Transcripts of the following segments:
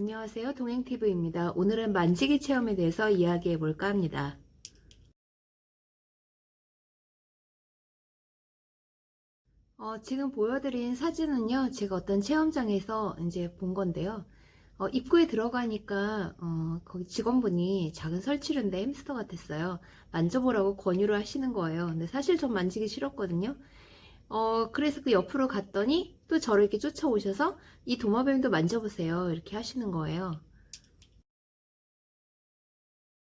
안녕하세요. 동행TV입니다. 오늘은 만지기 체험에 대해서 이야기해 볼까 합니다. 지금 보여드린 사진은요, 제가 어떤 체험장에서 이제 본 건데요. 입구에 들어가니까, 거기 직원분이 작은 설치류인데 햄스터 같았어요. 만져보라고 권유를 하시는 거예요. 근데 사실 전 만지기 싫었거든요. 그래서 그 옆으로 갔더니 또 저를 이렇게 쫓아오셔서 이 도마뱀도 만져보세요. 이렇게 하시는 거예요.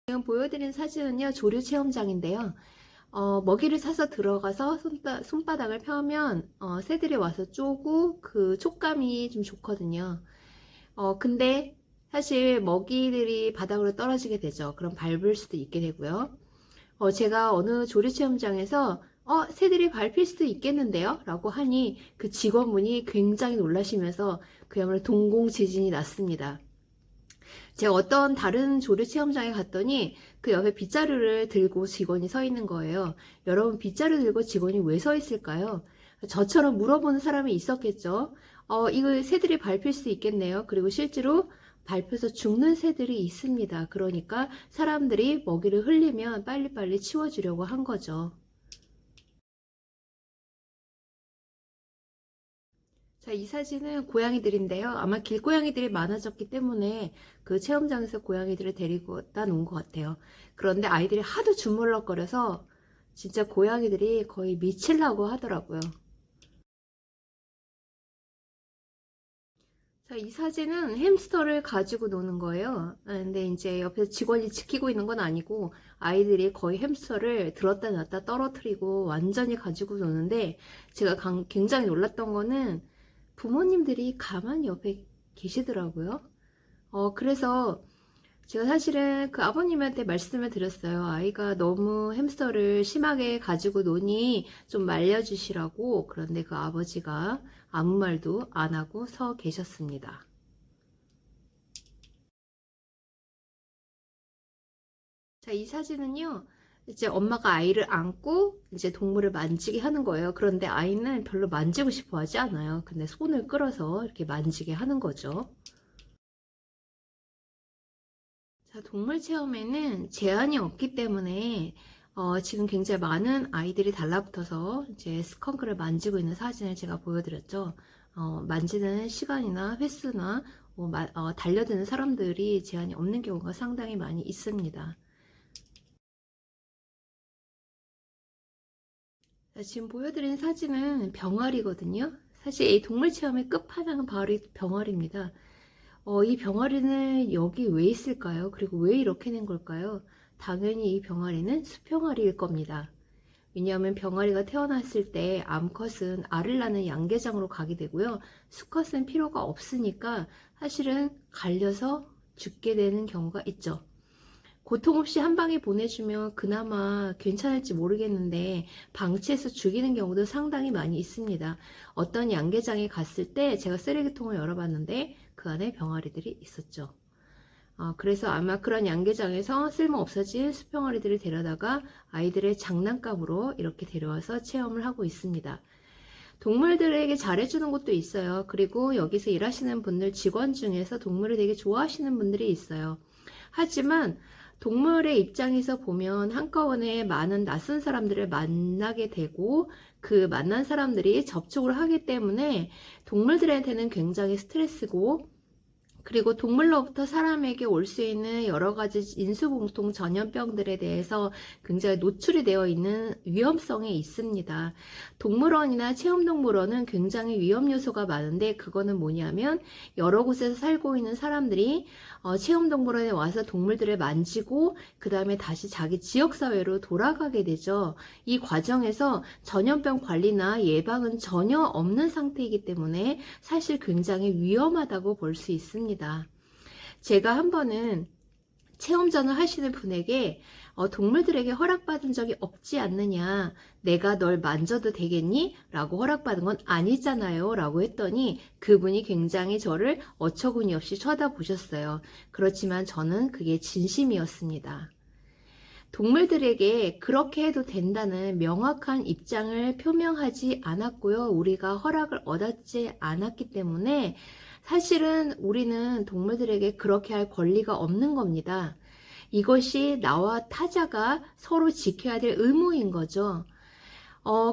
지금 보여드린 사진은요, 조류 체험장인데요. 먹이를 사서 들어가서 손바닥을 펴면 새들이 와서 쪼고 그 촉감이 좀 좋거든요. 근데 사실 먹이들이 바닥으로 떨어지게 되죠. 그럼 밟을 수도 있게 되고요. 제가 어느 조류 체험장에서 새들이 밟힐 수도 있겠는데요? 라고 하니 그 직원분이 굉장히 놀라시면서 그야말로 동공 지진이 났습니다. 제가 어떤 다른 조류 체험장에 갔더니 그 옆에 빗자루를 들고 직원이 서 있는 거예요. 여러분, 빗자루 들고 직원이 왜 서 있을까요? 저처럼 물어보는 사람이 있었겠죠. 이거 새들이 밟힐 수 있겠네요. 그리고 실제로 밟혀서 죽는 새들이 있습니다. 그러니까 사람들이 먹이를 흘리면 빨리빨리 치워주려고 한 거죠. 자, 이 사진은 고양이들인데요. 아마 길고양이들이 많아졌기 때문에 그 체험장에서 고양이들을 데리고 다 놓은 것 같아요. 그런데 아이들이 하도 주물럭거려서 진짜 고양이들이 거의 미치려고 하더라고요. 자, 이 사진은 햄스터를 가지고 노는 거예요. 근데 이제 옆에서 직원이 지키고 있는 건 아니고 아이들이 거의 햄스터를 들었다 놨다 떨어뜨리고 완전히 가지고 노는데 제가 굉장히 놀랐던 거는 부모님들이 가만히 옆에 계시더라고요. 그래서 제가 사실은 그 아버님한테 말씀을 드렸어요. 아이가 너무 햄스터를 심하게 가지고 노니 좀 말려주시라고. 그런데 그 아버지가 아무 말도 안 하고 서 계셨습니다. 자, 이 사진은요, 이제 엄마가 아이를 안고 이제 동물을 만지게 하는 거예요. 그런데 아이는 별로 만지고 싶어 하지 않아요. 근데 손을 끌어서 이렇게 만지게 하는 거죠. 자, 동물 체험에는 제한이 없기 때문에 지금 굉장히 많은 아이들이 달라붙어서 이제 스컹크를 만지고 있는 사진을 제가 보여드렸죠. 만지는 시간이나 횟수나 달려드는 사람들이 제한이 없는 경우가 상당히 많이 있습니다. 자, 지금 보여드린 사진은 병아리거든요. 사실 이 동물 체험의 끝판왕은 바로 이 병아리입니다. 이 병아리는 여기 왜 있을까요? 그리고 왜 이렇게 된 걸까요? 당연히 이 병아리는 수병아리일 겁니다. 왜냐하면 병아리가 태어났을 때 암컷은 알을 낳는 양계장으로 가게 되고요. 수컷은 필요가 없으니까 사실은 갈려서 죽게 되는 경우가 있죠. 고통 없이 한 방에 보내주면 그나마 괜찮을지 모르겠는데 방치해서 죽이는 경우도 상당히 많이 있습니다. 어떤 양계장에 갔을 때 제가 쓰레기통을 열어봤는데 그 안에 병아리들이 있었죠. 그래서 아마 그런 양계장에서 쓸모없어진 수병아리들을 데려다가 아이들의 장난감으로 이렇게 데려와서 체험을 하고 있습니다. 동물들에게 잘해주는 곳도 있어요. 그리고 여기서 일하시는 분들, 직원 중에서 동물을 되게 좋아하시는 분들이 있어요. 하지만 동물의 입장에서 보면 한꺼번에 많은 낯선 사람들을 만나게 되고 그 만난 사람들이 접촉을 하기 때문에 동물들한테는 굉장히 스트레스고, 그리고 동물로부터 사람에게 올 수 있는 여러 가지 인수공통 전염병들에 대해서 굉장히 노출이 되어 있는 위험성이 있습니다. 동물원이나 체험동물원은 굉장히 위험 요소가 많은데 그거는 뭐냐면 여러 곳에서 살고 있는 사람들이 체험동물원에 와서 동물들을 만지고 그 다음에 다시 자기 지역사회로 돌아가게 되죠. 이 과정에서 전염병 관리나 예방은 전혀 없는 상태이기 때문에 사실 굉장히 위험하다고 볼 수 있습니다. 제가 한 번은 체험전을 하시는 분에게 동물들에게 허락받은 적이 없지 않느냐, 내가 널 만져도 되겠니? 라고 허락받은 건 아니잖아요 라고 했더니 그분이 굉장히 저를 어처구니 없이 쳐다보셨어요. 그렇지만 저는 그게 진심이었습니다. 동물들에게 그렇게 해도 된다는 명확한 입장을 표명하지 않았고요. 우리가 허락을 얻었지 않았기 때문에 사실은 우리는 동물들에게 그렇게 할 권리가 없는 겁니다. 이것이 나와 타자가 서로 지켜야 될 의무인 거죠.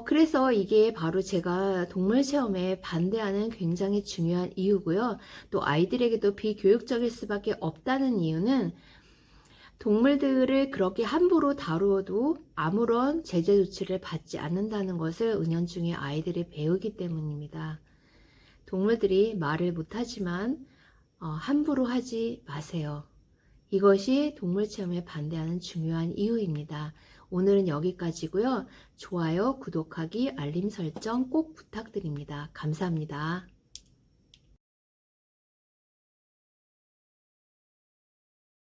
그래서 이게 바로 제가 동물 체험에 반대하는 굉장히 중요한 이유고요. 또 아이들에게도 비교육적일 수밖에 없다는 이유는 동물들을 그렇게 함부로 다루어도 아무런 제재 조치를 받지 않는다는 것을 은연중에 아이들이 배우기 때문입니다. 동물들이 말을 못하지만 함부로 하지 마세요. 이것이 동물 체험에 반대하는 중요한 이유입니다. 오늘은 여기까지고요. 좋아요, 구독하기, 알림 설정 꼭 부탁드립니다. 감사합니다.